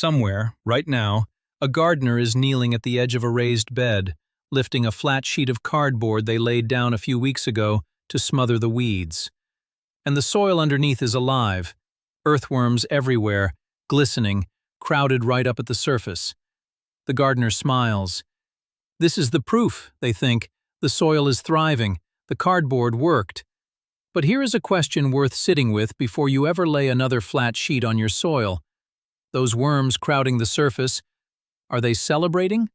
Somewhere, right now, a gardener is kneeling at the edge of a raised bed, lifting a flat sheet of cardboard they laid down a few weeks ago to smother the weeds. And the soil underneath is alive, earthworms everywhere, glistening, crowded right up at the surface. The gardener smiles. This is the proof, they think. The soil is thriving. The cardboard worked. But here is a question worth sitting with before you ever lay another flat sheet on your soil. Those worms crowding the surface, are they celebrating?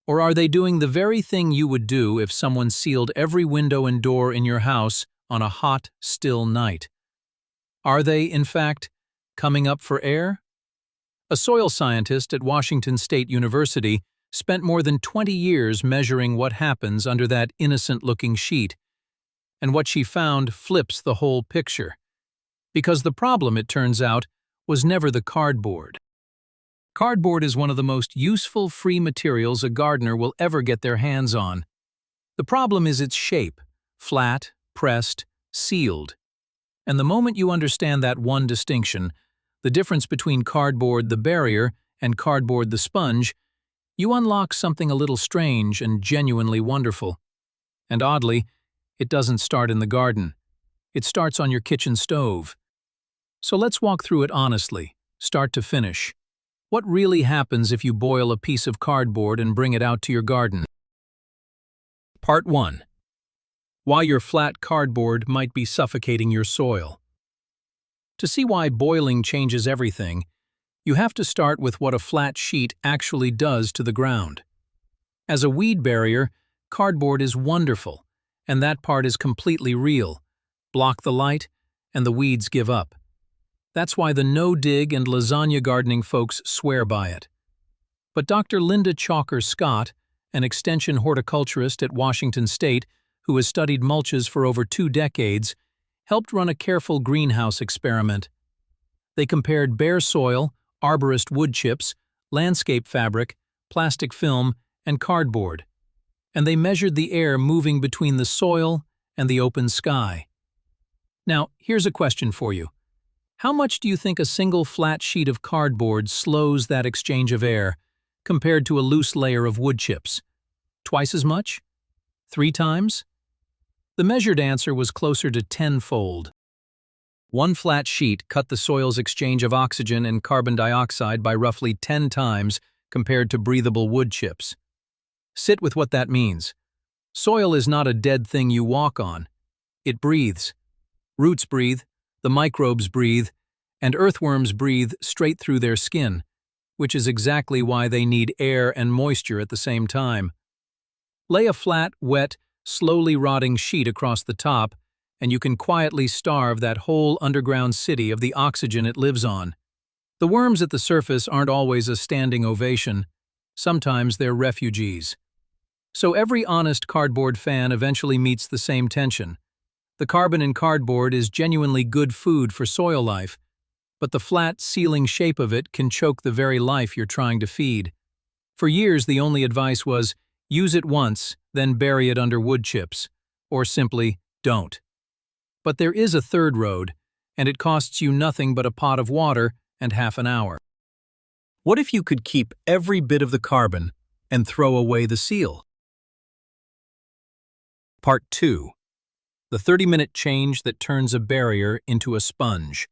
Or are they doing the very thing you would do if someone sealed every window and door in your house on a hot, still night? Are they, in fact, coming up for air? A soil scientist at Washington State University spent more than 20 years measuring what happens under that innocent-looking sheet. And what she found flips the whole picture. Because the problem, it turns out, was never the cardboard. Cardboard is one of the most useful free materials a gardener will ever get their hands on. The problem is its shape, flat, pressed, sealed. And the moment you understand that one distinction, the difference between cardboard the barrier and cardboard the sponge, you unlock something a little strange and genuinely wonderful. And oddly, it doesn't start in the garden. It starts on your kitchen stove. So let's walk through it honestly, start to finish. What really happens if you boil a piece of cardboard and bring it out to your garden? Part 1. Why your flat cardboard might be suffocating your soil. To see why boiling changes everything, you have to start with what a flat sheet actually does to the ground. As a weed barrier, cardboard is wonderful, and that part is completely real. Block the light, and the weeds give up. That's why the no-dig and lasagna gardening folks swear by it. But Dr. Linda Chalker Scott, an extension horticulturist at Washington State who has studied mulches for over 2 decades, helped run a careful greenhouse experiment. They compared bare soil, arborist wood chips, landscape fabric, plastic film, and cardboard. And they measured the air moving between the soil and the open sky. Now, here's a question for you. How much do you think a single flat sheet of cardboard slows that exchange of air compared to a loose layer of wood chips? Twice as much? 3 times? The measured answer was closer to tenfold. One flat sheet cut the soil's exchange of oxygen and carbon dioxide by roughly 10 times compared to breathable wood chips. Sit with what that means. Soil is not a dead thing you walk on. It breathes. Roots breathe, the microbes breathe, and earthworms breathe straight through their skin, which is exactly why they need air and moisture at the same time. Lay a flat, wet, slowly rotting sheet across the top, and you can quietly starve that whole underground city of the oxygen it lives on. The worms at the surface aren't always a standing ovation. Sometimes they're refugees. So every honest cardboard fan eventually meets the same tension. The carbon in cardboard is genuinely good food for soil life, but the flat, sealing shape of it can choke the very life you're trying to feed. For years, the only advice was, use it once, then bury it under wood chips, or simply, don't. But there is a third road, and it costs you nothing but a pot of water and half an hour. What if you could keep every bit of the carbon and throw away the seal? Part 2. The 30-minute change that turns a barrier into a sponge.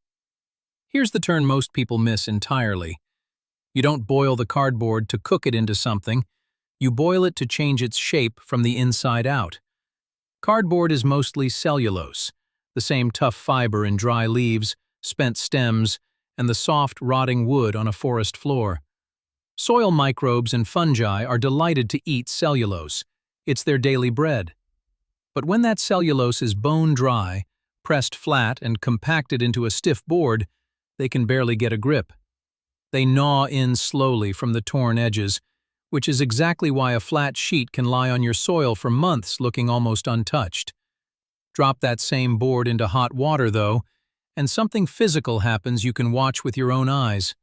Here's the turn most people miss entirely. You don't boil the cardboard to cook it into something. You boil it to change its shape from the inside out. Cardboard is mostly cellulose, the same tough fiber in dry leaves, spent stems, and the soft, rotting wood on a forest floor. Soil microbes and fungi are delighted to eat cellulose. It's their daily bread. But when that cellulose is bone dry, pressed flat and compacted into a stiff board, they can barely get a grip. They gnaw in slowly from the torn edges, which is exactly why a flat sheet can lie on your soil for months looking almost untouched. Drop that same board into hot water, though, and something physical happens you can watch with your own eyes.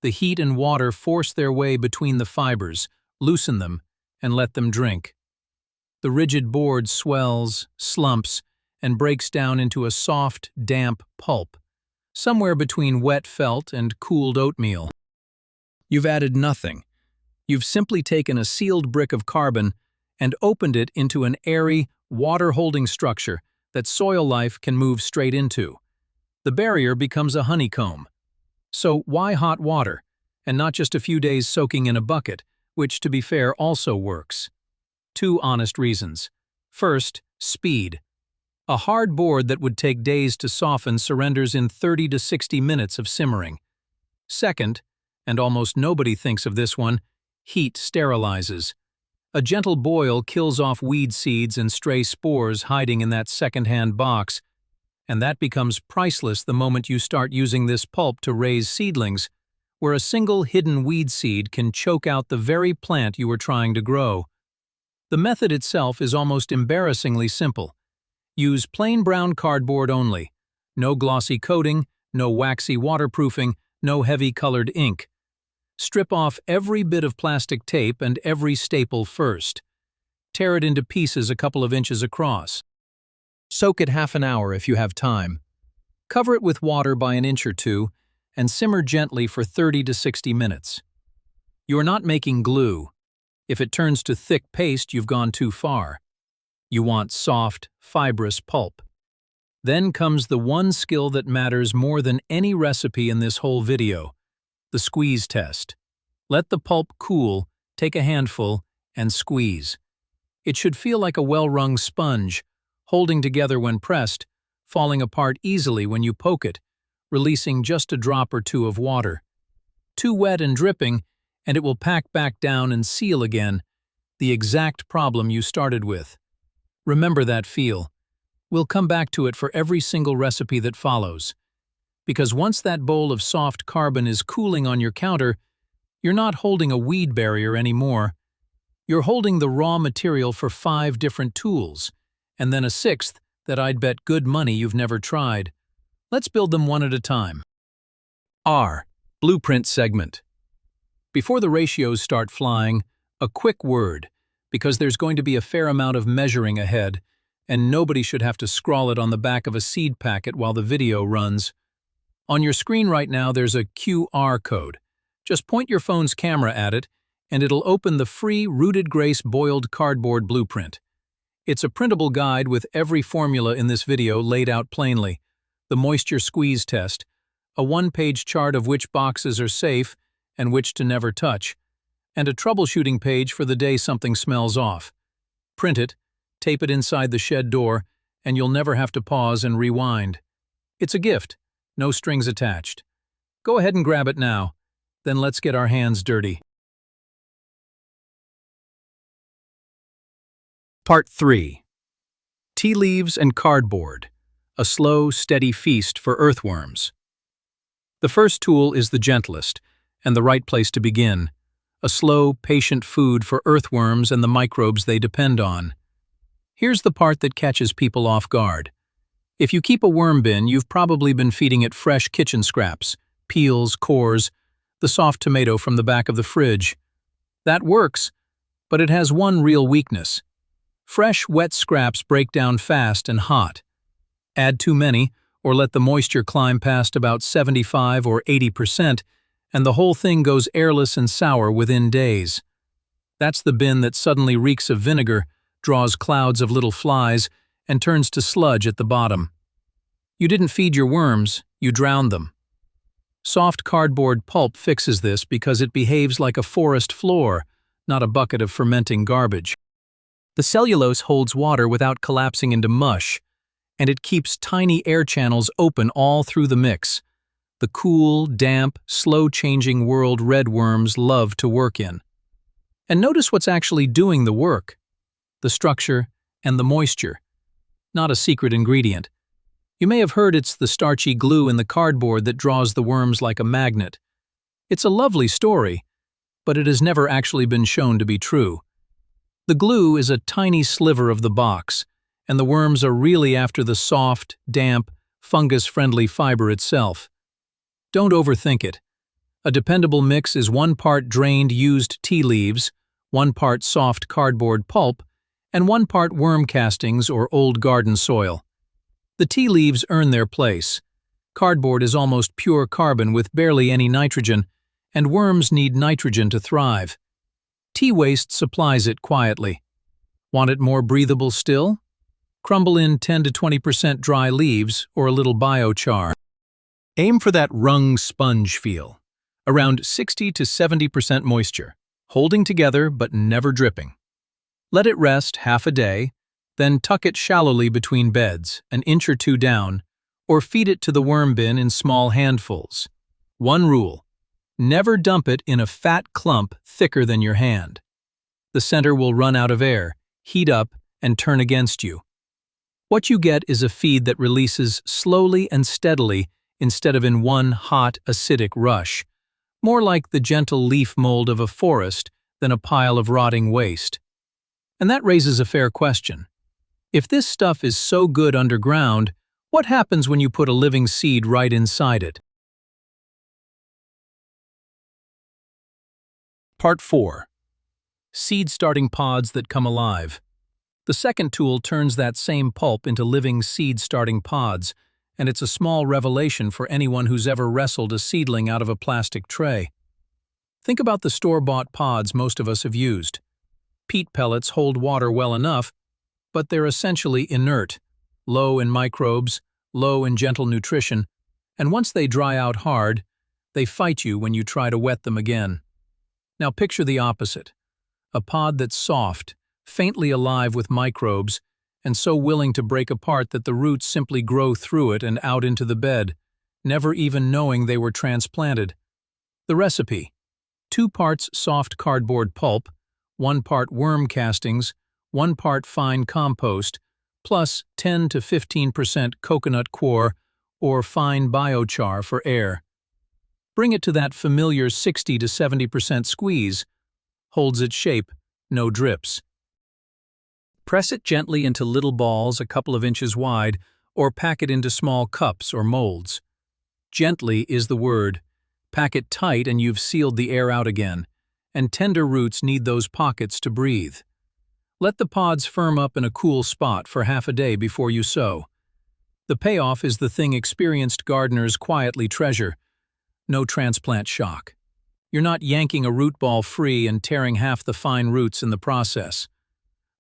The heat and water force their way between the fibers, loosen them, and let them drink. The rigid board swells, slumps, and breaks down into a soft, damp pulp, somewhere between wet felt and cooled oatmeal. You've added nothing. You've simply taken a sealed brick of carbon and opened it into an airy, water-holding structure that soil life can move straight into. The barrier becomes a honeycomb. So why hot water, and not just a few days soaking in a bucket, which, to be fair, also works? Two honest reasons. First, speed. A hard board that would take days to soften surrenders in 30 to 60 minutes of simmering. Second, and almost nobody thinks of this one, heat sterilizes. A gentle boil kills off weed seeds and stray spores hiding in that second-hand box, and that becomes priceless the moment you start using this pulp to raise seedlings, where a single hidden weed seed can choke out the very plant you were trying to grow. The method itself is almost embarrassingly simple. Use plain brown cardboard only. No glossy coating, no waxy waterproofing, no heavy colored ink. Strip off every bit of plastic tape and every staple first. Tear it into pieces a couple of inches across. Soak it half an hour if you have time. Cover it with water by an inch or two and simmer gently for 30 to 60 minutes. You're not making glue. If it turns to thick paste, you've gone too far. You want soft, fibrous pulp. Then comes the one skill that matters more than any recipe in this whole video, the squeeze test. Let the pulp cool, take a handful, and squeeze. It should feel like a well-wrung sponge, holding together when pressed, falling apart easily when you poke it, releasing just a drop or two of water. Too wet and dripping, and it will pack back down and seal again, the exact problem you started with. Remember that feel. We'll come back to it for every single recipe that follows. Because once that bowl of soft carbon is cooling on your counter, you're not holding a weed barrier anymore. You're holding the raw material for 5 different tools, and then a 6th that I'd bet good money you've never tried. Let's build them one at a time. R. Blueprint segment. Before the ratios start flying, a quick word, because there's going to be a fair amount of measuring ahead, and nobody should have to scrawl it on the back of a seed packet while the video runs. On your screen right now there's a QR code. Just point your phone's camera at it, and it'll open the free Rooted Grace boiled cardboard blueprint. It's a printable guide with every formula in this video laid out plainly, the moisture squeeze test, a one-page chart of which boxes are safe and which to never touch, and a troubleshooting page for the day something smells off. Print it, tape it inside the shed door, and you'll never have to pause and rewind. It's a gift, no strings attached. Go ahead and grab it now, then let's get our hands dirty. Part 3. Tea leaves and cardboard, a slow, steady feast for earthworms. The first tool is the gentlest, and the right place to begin, a slow, patient food for earthworms and the microbes they depend on. Here's the part that catches people off guard. If you keep a worm bin, you've probably been feeding it fresh kitchen scraps, peels, cores, the soft tomato from the back of the fridge. That works, but it has one real weakness. Fresh, wet scraps break down fast and hot. Add too many, or let the moisture climb past about 75 or 80%, and the whole thing goes airless and sour within days. That's the bin that suddenly reeks of vinegar, draws clouds of little flies, and turns to sludge at the bottom. You didn't feed your worms, you drowned them. Soft cardboard pulp fixes this because it behaves like a forest floor, not a bucket of fermenting garbage. The cellulose holds water without collapsing into mush, and it keeps tiny air channels open all through the mix. The cool, damp, slow-changing world redworms love to work in. And notice what's actually doing the work. The structure and the moisture. Not a secret ingredient. You may have heard it's the starchy glue in the cardboard that draws the worms like a magnet. It's a lovely story, but it has never actually been shown to be true. The glue is a tiny sliver of the box, and the worms are really after the soft, damp, fungus-friendly fiber itself. Don't overthink it. A dependable mix is 1 part drained used tea leaves, 1 part soft cardboard pulp, and 1 part worm castings or old garden soil. The tea leaves earn their place. Cardboard is almost pure carbon with barely any nitrogen, and worms need nitrogen to thrive. Tea waste supplies it quietly. Want it more breathable still? Crumble in 10 to 20% dry leaves or a little biochar. Aim for that wrung sponge feel, around 60 to 70% moisture, holding together but never dripping. Let it rest half a day, then tuck it shallowly between beds, an inch or two down, or feed it to the worm bin in small handfuls. One rule: never dump it in a fat clump thicker than your hand. The center will run out of air, heat up, and turn against you. What you get is a feed that releases slowly and steadily instead of in one hot, acidic rush, more like the gentle leaf mold of a forest than a pile of rotting waste. And that raises a fair question. If this stuff is so good underground, what happens when you put a living seed right inside it? Part 4. Seed-starting pods that come alive. The second tool turns that same pulp into living seed-starting pods, and it's a small revelation for anyone who's ever wrestled a seedling out of a plastic tray. Think about the store-bought pods most of us have used. Peat pellets hold water well enough, but they're essentially inert, low in microbes, low in gentle nutrition, and once they dry out hard, they fight you when you try to wet them again. Now picture the opposite. A pod that's soft, faintly alive with microbes, and so willing to break apart that the roots simply grow through it and out into the bed, never even knowing they were transplanted. The recipe: 2 parts soft cardboard pulp, 1 part worm castings, 1 part fine compost, plus 10 to 15% coconut coir or fine biochar for air. Bring it to that familiar 60 to 70% squeeze. Holds its shape, no drips. Press it gently into little balls a couple of inches wide, or pack it into small cups or molds. Gently is the word. Pack it tight and you've sealed the air out again, and tender roots need those pockets to breathe. Let the pods firm up in a cool spot for half a day before you sow. The payoff is the thing experienced gardeners quietly treasure: no transplant shock. You're not yanking a root ball free and tearing half the fine roots in the process.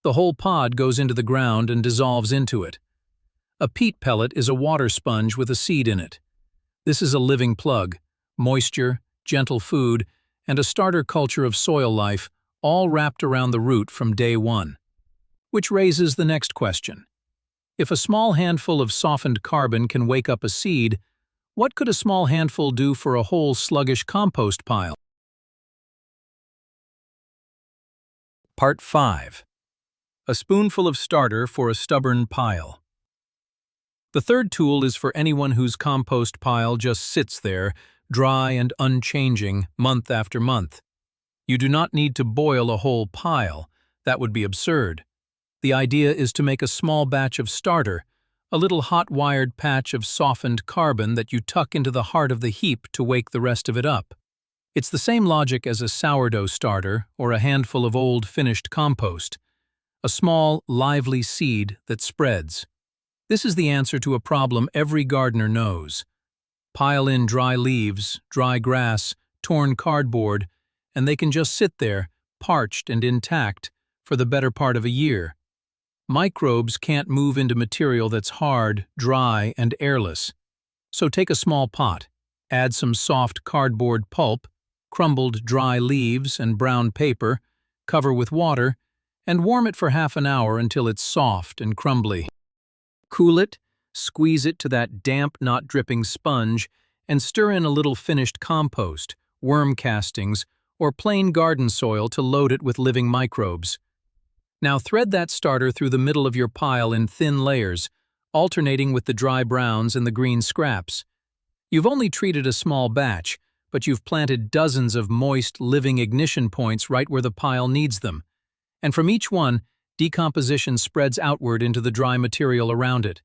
The whole pod goes into the ground and dissolves into it. A peat pellet is a water sponge with a seed in it. This is a living plug: moisture, gentle food, and a starter culture of soil life, all wrapped around the root from day one. Which raises the next question. If a small handful of softened carbon can wake up a seed, what could a small handful do for a whole sluggish compost pile? Part 5. A spoonful of starter for a stubborn pile. The third tool is for anyone whose compost pile just sits there, dry and unchanging, month after month. You do not need to boil a whole pile. That would be absurd. The idea is to make a small batch of starter, a little hot-wired patch of softened carbon that you tuck into the heart of the heap to wake the rest of it up. It's the same logic as a sourdough starter or a handful of old finished compost. A small, lively seed that spreads. This is the answer to a problem every gardener knows. Pile in dry leaves, dry grass, torn cardboard, and they can just sit there, parched and intact, for the better part of a year. Microbes can't move into material that's hard, dry, and airless. So take a small pot, add some soft cardboard pulp, crumbled dry leaves and brown paper, cover with water, and warm it for half an hour until it's soft and crumbly. Cool it, squeeze it to that damp, not dripping sponge, and stir in a little finished compost, worm castings, or plain garden soil to load it with living microbes. Now thread that starter through the middle of your pile in thin layers, alternating with the dry browns and the green scraps. You've only treated a small batch, but you've planted dozens of moist, living ignition points right where the pile needs them. And from each one, decomposition spreads outward into the dry material around it.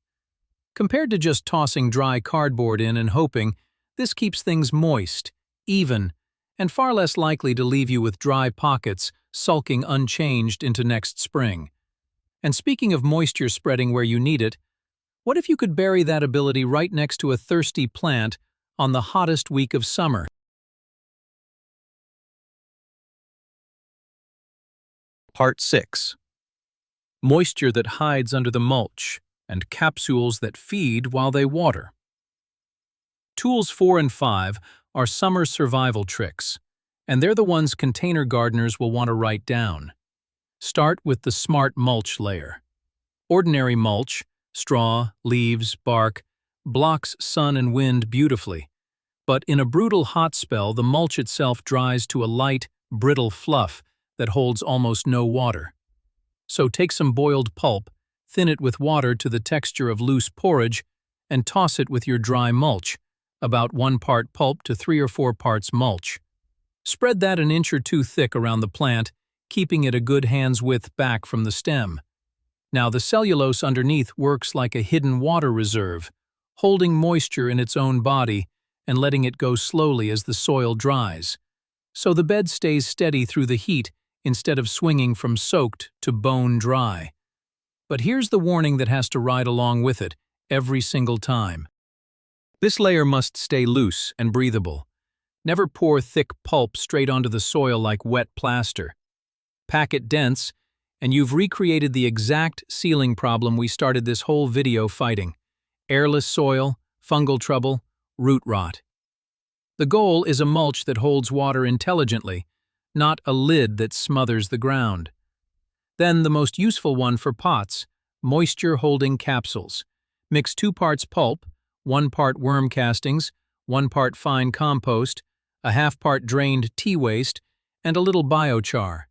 Compared to just tossing dry cardboard in and hoping, this keeps things moist, even, and far less likely to leave you with dry pockets sulking unchanged into next spring. And speaking of moisture spreading where you need it, what if you could bury that ability right next to a thirsty plant on the hottest week of summer? Part 6. Moisture that hides under the mulch, and capsules that feed while they water. Tools 4 and 5 are summer survival tricks, and they're the ones container gardeners will want to write down. Start with the smart mulch layer. Ordinary mulch, straw, leaves, bark, blocks sun and wind beautifully. But in a brutal hot spell, the mulch itself dries to a light, brittle fluff that holds almost no water. So take some boiled pulp, thin it with water to the texture of loose porridge, and toss it with your dry mulch, about 1 part pulp to 3 or 4 parts mulch. Spread that an inch or 2 thick around the plant, keeping it a good hand's width back from the stem. Now the cellulose underneath works like a hidden water reserve, holding moisture in its own body and letting it go slowly as the soil dries. So the bed stays steady through the heat instead of swinging from soaked to bone dry. But here's the warning that has to ride along with it every single time. This layer must stay loose and breathable. Never pour thick pulp straight onto the soil like wet plaster. Pack it dense, and you've recreated the exact sealing problem we started this whole video fighting. Airless soil, fungal trouble, root rot. The goal is a mulch that holds water intelligently, not a lid that smothers the ground. Then the most useful one for pots, moisture-holding capsules. Mix 2 parts pulp, 1 part worm castings, 1 part fine compost, a ½ part drained tea waste, and a little biochar.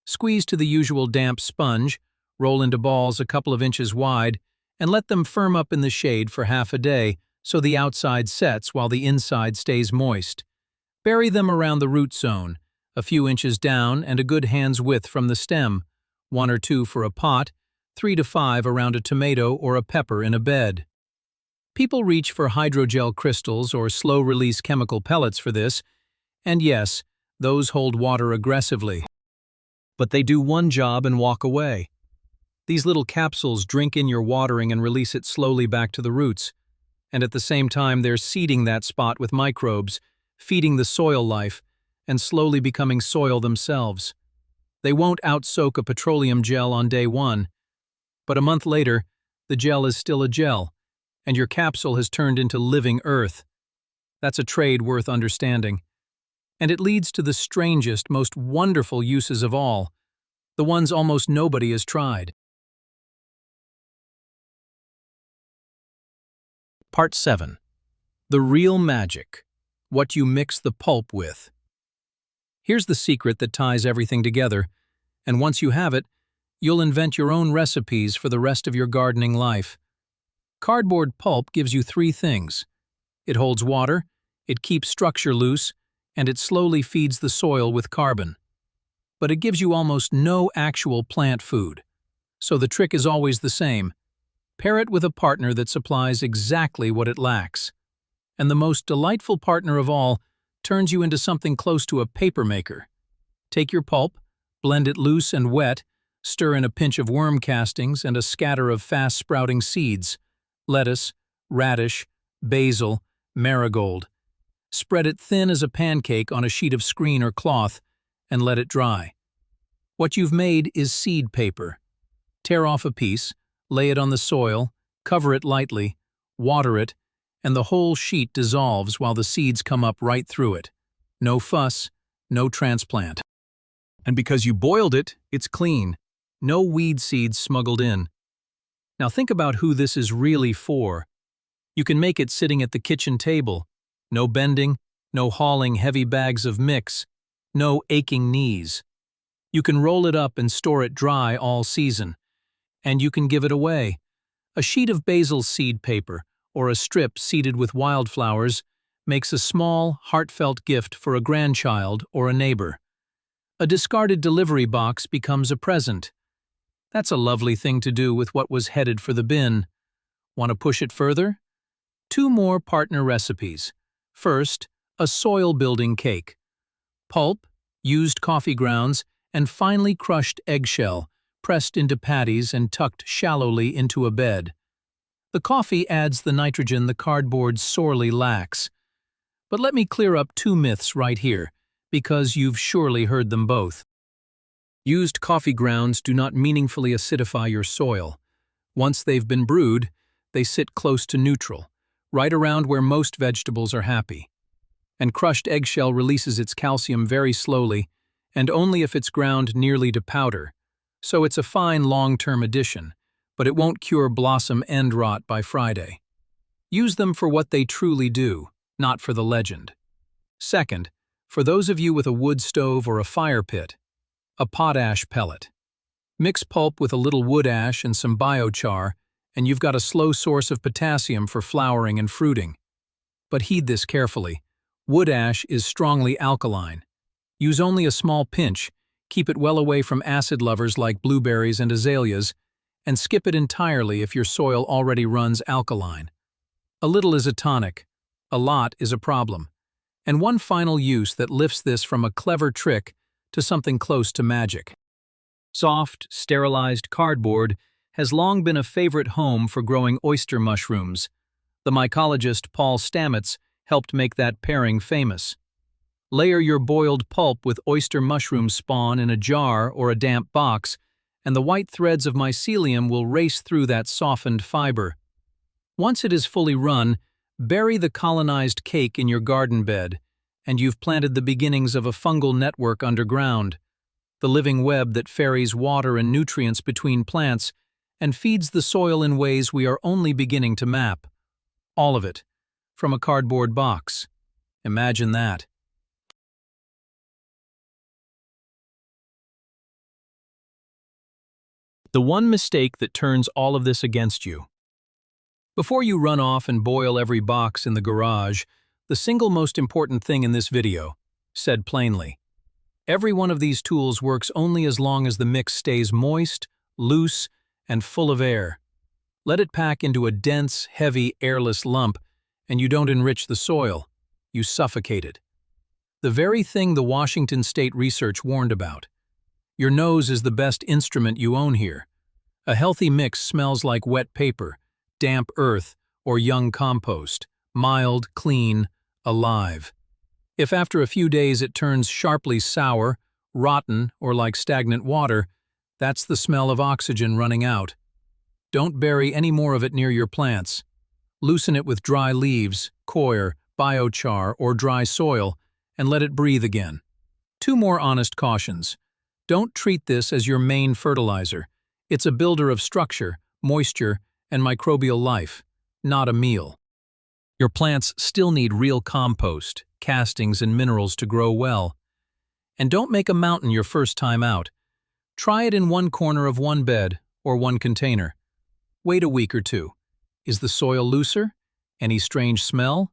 Squeeze to the usual damp sponge, roll into balls a couple of inches wide, and let them firm up in the shade for half a day so the outside sets while the inside stays moist. Bury them around the root zone, a few inches down and a good hand's width from the stem, 1 or 2 for a pot, 3 to 5 around a tomato or a pepper in a bed. People reach for hydrogel crystals or slow-release chemical pellets for this, and yes, those hold water aggressively. But they do one job and walk away. These little capsules drink in your watering and release it slowly back to the roots, and at the same time they're seeding that spot with microbes, feeding the soil life, and slowly becoming soil themselves. They won't out-soak a petroleum gel on day 1, but a month later, the gel is still a gel, and your capsule has turned into living earth. That's a trade worth understanding. And it leads to the strangest, most wonderful uses of all, the ones almost nobody has tried. Part 7. The real magic. What you mix the pulp with. Here's the secret that ties everything together, and once you have it, you'll invent your own recipes for the rest of your gardening life. Cardboard pulp gives you 3 things. It holds water, it keeps structure loose, and it slowly feeds the soil with carbon. But it gives you almost no actual plant food. So the trick is always the same. Pair it with a partner that supplies exactly what it lacks. And the most delightful partner of all turns you into something close to a paper maker. Take your pulp, blend it loose and wet, stir in a pinch of worm castings and a scatter of fast-sprouting seeds, lettuce, radish, basil, marigold. Spread it thin as a pancake on a sheet of screen or cloth and let it dry. What you've made is seed paper. Tear off a piece, lay it on the soil, cover it lightly, water it, and the whole sheet dissolves while the seeds come up right through it. No fuss, no transplant. And because you boiled it, it's clean. No weed seeds smuggled in. Now think about who this is really for. You can make it sitting at the kitchen table. No bending, no hauling heavy bags of mix, no aching knees. You can roll it up and store it dry all season. And you can give it away. A sheet of basil seed paper or a strip seeded with wildflowers makes a small, heartfelt gift for a grandchild or a neighbor. A discarded delivery box becomes a present. That's a lovely thing to do with what was headed for the bin. Want to push it further? 2 more partner recipes. First, a soil-building cake. Pulp, used coffee grounds, and finely crushed eggshell, pressed into patties and tucked shallowly into a bed. The coffee adds the nitrogen the cardboard sorely lacks. But let me clear up 2 myths right here, because you've surely heard them both. Used coffee grounds do not meaningfully acidify your soil. Once they've been brewed, they sit close to neutral, right around where most vegetables are happy. And crushed eggshell releases its calcium very slowly, and only if it's ground nearly to powder. So it's a fine long-term addition, but it won't cure blossom end rot by Friday. Use them for what they truly do, not for the legend. Second, for those of you with a wood stove or a fire pit, a potash pellet. Mix pulp with a little wood ash and some biochar, and you've got a slow source of potassium for flowering and fruiting. But heed this carefully. Wood ash is strongly alkaline. Use only a small pinch, keep it well away from acid lovers like blueberries and azaleas, and skip it entirely if your soil already runs alkaline. A little is a tonic, a lot is a problem. And one final use that lifts this from a clever trick to something close to magic. Soft, sterilized cardboard has long been a favorite home for growing oyster mushrooms. The mycologist Paul Stamets helped make that pairing famous. Layer your boiled pulp with oyster mushroom spawn in a jar or a damp box, and the white threads of mycelium will race through that softened fiber. Once it is fully run, bury the colonized cake in your garden bed, and you've planted the beginnings of a fungal network underground, the living web that ferries water and nutrients between plants and feeds the soil in ways we are only beginning to map. All of it, from a cardboard box. Imagine that. The one mistake that turns all of this against you. Before you run off and boil every box in the garage, the single most important thing in this video, said plainly. Every one of these tools works only as long as the mix stays moist, loose, and full of air. Let it pack into a dense, heavy, airless lump, and you don't enrich the soil, you suffocate it. The very thing the Washington State research warned about. Your nose is the best instrument you own here. A healthy mix smells like wet paper, damp earth, or young compost, mild, clean, alive. If after a few days it turns sharply sour, rotten, or like stagnant water, that's the smell of oxygen running out. Don't bury any more of it near your plants. Loosen it with dry leaves, coir, biochar, or dry soil, and let it breathe again. Two more honest cautions. Don't treat this as your main fertilizer. It's a builder of structure, moisture, and microbial life, not a meal. Your plants still need real compost, castings, and minerals to grow well. And don't make a mountain your first time out. Try it in one corner of one bed or one container. Wait a week or two. Is the soil looser? Any strange smell?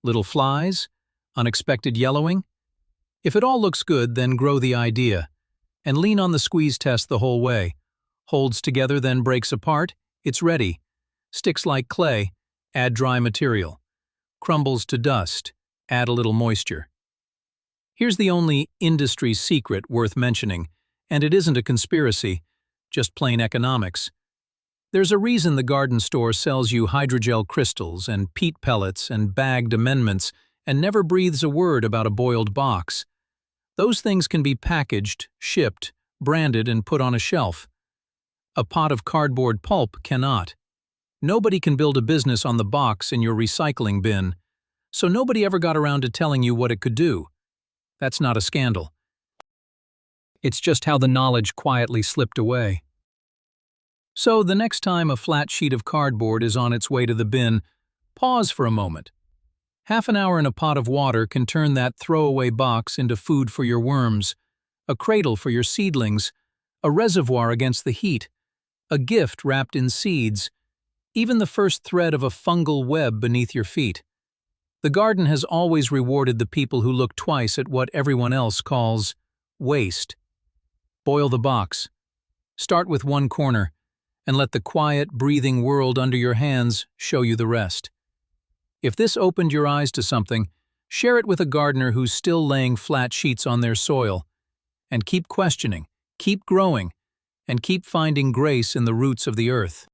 Little flies? Unexpected yellowing? If it all looks good, then grow the idea. And lean on the squeeze test the whole way. Holds together, then breaks apart, it's ready. Sticks like clay, add dry material. Crumbles to dust, add a little moisture. Here's the only industry secret worth mentioning, and it isn't a conspiracy, just plain economics. There's a reason the garden store sells you hydrogel crystals and peat pellets and bagged amendments and never breathes a word about a boiled box. Those things can be packaged, shipped, branded, and put on a shelf. A pot of cardboard pulp cannot. Nobody can build a business on the box in your recycling bin, so nobody ever got around to telling you what it could do. That's not a scandal. It's just how the knowledge quietly slipped away. So the next time a flat sheet of cardboard is on its way to the bin, pause for a moment. Half an hour in a pot of water can turn that throwaway box into food for your worms, a cradle for your seedlings, a reservoir against the heat, a gift wrapped in seeds, even the first thread of a fungal web beneath your feet. The garden has always rewarded the people who look twice at what everyone else calls waste. Boil the box. Start with one corner, and let the quiet, breathing world under your hands show you the rest. If this opened your eyes to something, share it with a gardener who's still laying flat sheets on their soil. And keep questioning, keep growing, and keep finding grace in the roots of the earth.